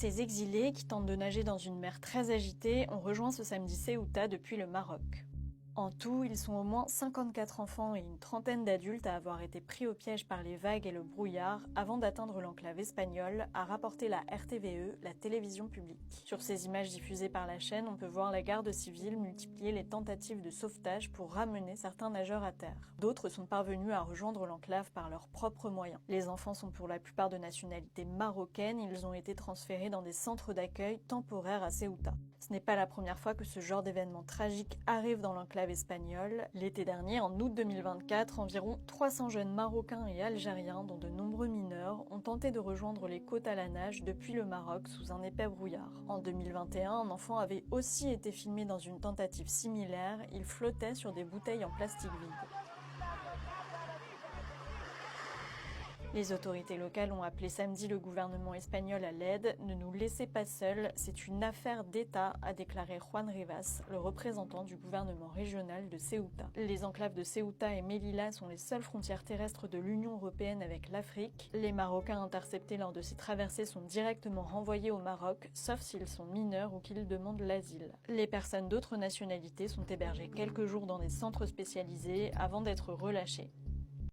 Ces exilés, qui tentent de nager dans une mer très agitée, ont rejoint ce samedi Ceuta depuis le Maroc. En tout, ils sont au moins 54 enfants et une trentaine d'adultes à avoir été pris au piège par les vagues et le brouillard avant d'atteindre l'enclave espagnole, a rapporté la RTVE, la télévision publique. Sur ces images diffusées par la chaîne, on peut voir la garde civile multiplier les tentatives de sauvetage pour ramener certains nageurs à terre. D'autres sont parvenus à rejoindre l'enclave par leurs propres moyens. Les enfants sont pour la plupart de nationalité marocaine, ils ont été transférés dans des centres d'accueil temporaires à Ceuta. Ce n'est pas la première fois que ce genre d'événement tragique arrive dans l'enclave espagnole. L'été dernier, en août 2024, environ 300 jeunes Marocains et Algériens, dont de nombreux mineurs, ont tenté de rejoindre les côtes à la nage depuis le Maroc sous un épais brouillard. En 2021, un enfant avait aussi été filmé dans une tentative similaire. Il flottait sur des bouteilles en plastique vide. Les autorités locales ont appelé samedi le gouvernement espagnol à l'aide. Ne nous laissez pas seuls, c'est une affaire d'État, a déclaré Juan Rivas, le représentant du gouvernement régional de Ceuta. Les enclaves de Ceuta et Melilla sont les seules frontières terrestres de l'Union européenne avec l'Afrique. Les Marocains interceptés lors de ces traversées sont directement renvoyés au Maroc, sauf s'ils sont mineurs ou qu'ils demandent l'asile. Les personnes d'autres nationalités sont hébergées quelques jours dans des centres spécialisés avant d'être relâchées.